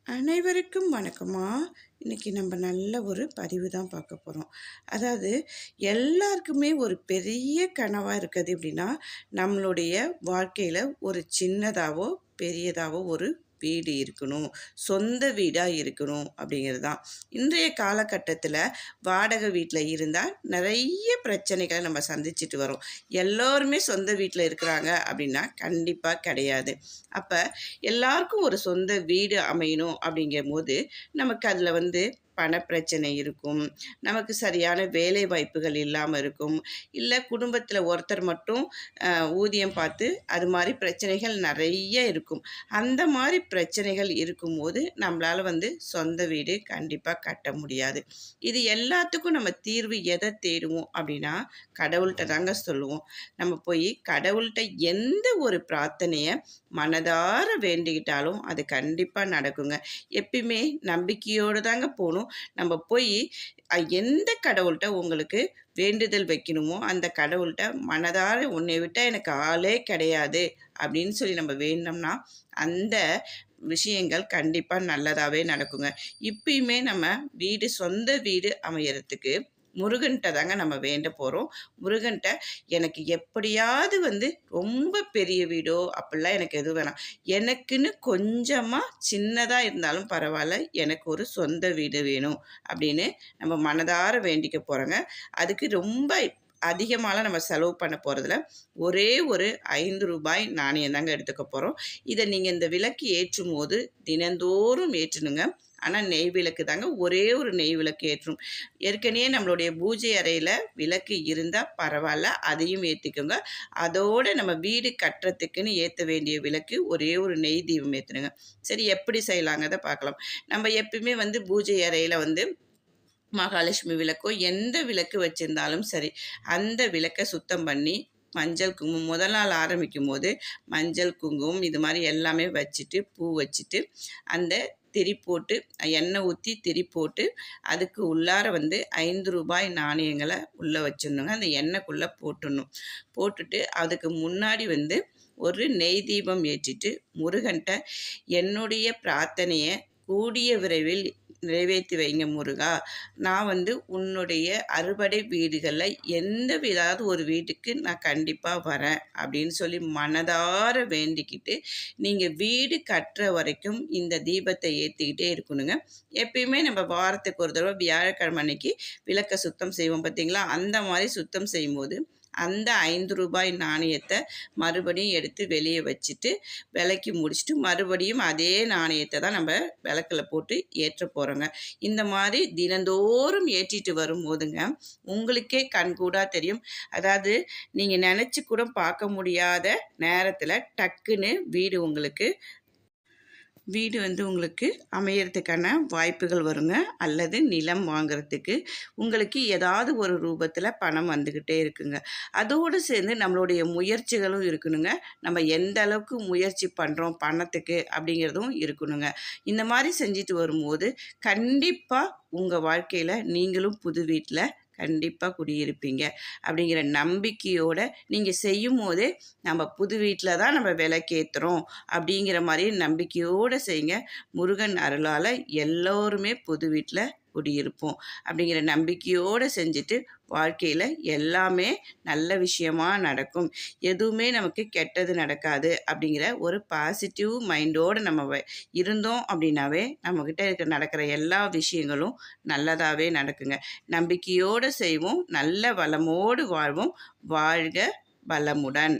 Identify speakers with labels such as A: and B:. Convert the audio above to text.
A: அனைவருக்கும் வணக்கமா. இன்னைக்கு நம்ம நல்ல ஒரு பதிவு தான் பார்க்க போகிறோம். அதாவது எல்லாருக்குமே ஒரு பெரிய கனவாக இருக்குது எப்படின்னா, நம்மளுடைய வாழ்க்கையில் ஒரு சின்னதாவோ பெரியதாவோ ஒரு வீடு இருக்கணும், சொந்த வீடாக இருக்கணும் அப்படிங்கிறது தான். இன்றைய காலகட்டத்தில் வாடகை வீட்டில் இருந்தால் நிறைய பிரச்சனைகளை நம்ம சந்திச்சுட்டு வரோம். எல்லோருமே சொந்த வீட்டில் இருக்கிறாங்க அப்படின்னா கண்டிப்பாக கிடையாது. அப்போ எல்லாருக்கும் ஒரு சொந்த வீடு அமையணும் அப்படிங்கும்போது நமக்கு அதில் பணப்பிரச்சனை இருக்கும், நமக்கு சரியான வேலை வாய்ப்புகள் இல்லாமல் இருக்கும், இல்லை குடும்பத்தில் ஒருத்தர் மட்டும் ஊதியம் பார்த்து அது மாதிரி பிரச்சனைகள் நிறைய இருக்கும். அந்த மாதிரி பிரச்சனைகள் இருக்கும்போது நம்மளால் சொந்த வீடு கண்டிப்பாக கட்ட முடியாது. இது எல்லாத்துக்கும் நம்ம தீர்வு எதை தேடுவோம் அப்படின்னா கடவுள்கிட்ட தாங்க சொல்லுவோம். நம்ம போய் கடவுள்கிட்ட எந்த ஒரு பிரார்த்தனையை மனதார வேண்டிக்கிட்டாலும் அது கண்டிப்பாக நடக்குங்க. எப்பயுமே நம்பிக்கையோடு தாங்க போகணும். நம்ம போய் எந்த கடவுள்கிட்ட உங்களுக்கு வேண்டுதல் வைக்கணுமோ அந்த கடவுள்கிட்ட மனதார உன்னை விட்டால் எனக்கு ஆளே கிடையாது அப்படின்னு சொல்லி நம்ம வேண்டோம்னா அந்த விஷயங்கள் கண்டிப்பாக நல்லதாகவே நடக்குங்க. இப்பயுமே நம்ம சொந்த வீடு அமையறதுக்கு முருகன்கிட்ட தாங்க நம்ம வேண்ட போகிறோம். முருகன்கிட்ட எனக்கு எப்படியாவது ரொம்ப பெரிய வீடோ அப்படிலாம் எனக்கு எதுவும் வேணாம், எனக்குன்னு கொஞ்சமாக சின்னதாக இருந்தாலும் பரவாயில்ல, எனக்கு ஒரு சொந்த வீடு வேணும் அப்படின்னு நம்ம மனதார வேண்டிக்க போகிறோங்க. அதுக்கு ரொம்ப அதிகமாகலாம் நம்ம செலவு பண்ண போகிறதில்ல. ஒரே ஒரு ₹5 நாணயம் தாங்க எடுத்துக்க போகிறோம். இதை நீங்கள் இந்த விளக்கு ஏற்றும் போது தினந்தோறும் ஏற்றணுங்க. ஆனால் நெய் விளக்கு தாங்க, ஒரே ஒரு நெய் விளக்கு ஏற்றும். ஏற்கனவே நம்மளுடைய பூஜை அறையில் விளக்கு இருந்தால் பரவாயில்ல, அதையும் ஏற்றிக்கோங்க. அதோடு நம்ம வீடு கட்டுறதுக்குன்னு ஏற்ற வேண்டிய விளக்கு ஒரே ஒரு நெய் தீபம் ஏற்றணுங்க. சரி, எப்படி செய்யலாங்கிறத பார்க்கலாம். நம்ம எப்பயுமே பூஜை அறையில் மகாலட்சுமி விளக்கோ எந்த விளக்கு வச்சுருந்தாலும் சரி, அந்த விளக்கை சுத்தம் பண்ணி மஞ்சள் குங்குமம் முதல் நாள் ஆரம்பிக்கும் போது மஞ்சள் குங்குமம் இது மாதிரி எல்லாமே வச்சுட்டு பூ வச்சுட்டு அந்த திரி போட்டு எண்ணெய் ஊற்றி திரி போட்டு அதுக்கு உள்ளார ₹5 நாணயங்களை உள்ளே வச்சிடணுங்க. அந்த எண்ணெய்க்குள்ளே போட்டுட்டு அதுக்கு முன்னாடி ஒரு நெய் தீபம் ஏற்றிட்டு முருகன்கிட்ட என்னுடைய பிரார்த்தனையை கூடிய விரைவில் நிறைவேற்றி வைங்க முருகா, நான் உன்னுடைய அறுபடை வீடுகளில் ஏதாவது ஒரு வீட்டுக்கு நான் கண்டிப்பாக வரேன் அப்படின்னு சொல்லி மனதார வேண்டிக்கிட்டு நீங்கள் வீடு கட்டுற வரைக்கும் இந்த தீபத்தை ஏற்றிக்கிட்டே இருக்கணுங்க. எப்பயுமே நம்ம வாரத்துக்கு ஒரு தடவை வியாழக்கிழமை அன்னைக்கு விளக்கை சுத்தம் செய்வோம் பார்த்தீங்களா, அந்த மாதிரி சுத்தம் செய்யும்போது அந்த ₹5 நாணயத்தை மறுபடியும் எடுத்து வெளியே வச்சுட்டு விளக்கி முடிச்சுட்டு மறுபடியும் அதே நாணயத்தை தான் நம்ம விளக்கில் போட்டு ஏற்ற போகிறோங்க. இந்த மாதிரி தினந்தோறும் ஏற்றிட்டு வரும்போதுங்க உங்களுக்கே கண்கூடாக தெரியும். அதாவது நீங்கள் நினச்சி கூட பார்க்க முடியாத நேரத்தில் டக்குன்னு வீடு உங்களுக்கு அமையறதுக்கான வாய்ப்புகள் வருங்க. அல்லது நிலம் வாங்குறதுக்கு உங்களுக்கு ஏதாவது ஒரு ரூபத்தில் பணம் வந்துக்கிட்டே இருக்குங்க. அதோடு சேர்ந்து நம்மளுடைய முயற்சிகளும் இருக்கணுங்க. நம்ம எந்த அளவுக்கு முயற்சி பண்ணுறோம் பணத்துக்கு அப்படிங்கிறதும் இருக்கணுங்க. இந்த மாதிரி செஞ்சுட்டு வரும்போது கண்டிப்பாக உங்கள் வாழ்க்கையில் நீங்களும் புது வீட்டில் கண்டிப்பாக குடியிருப்பீங்க அப்படிங்கிற நம்பிக்கையோடு நீங்கள் செய்யும் போதே நம்ம புது வீட்டில் தான் நம்ம விளக்கேற்றுறோம் அப்படிங்கிற மாதிரி நம்பிக்கையோடு செய்யுங்க. முருகன் அருளால் எல்லோருமே புது வீட்டில் குடியிருப்போம் அப்படிங்கிற நம்பிக்கையோடு செஞ்சுட்டு வாழ்க்கையில் எல்லாமே நல்ல விஷயமா நடக்கும், எதுவுமே நமக்கு கெட்டது நடக்காது அப்படிங்கிற ஒரு பாசிட்டிவ் மைண்டோடு நம்ம இருந்தோம் அப்படின்னாவே நம்மக்கிட்ட நடக்கிற எல்லா விஷயங்களும் நல்லதாகவே நடக்குங்க. நம்பிக்கையோடு செய்வோம், நல்ல வளமோடு வாழ்வோம். வாழ்க வளமுடன்.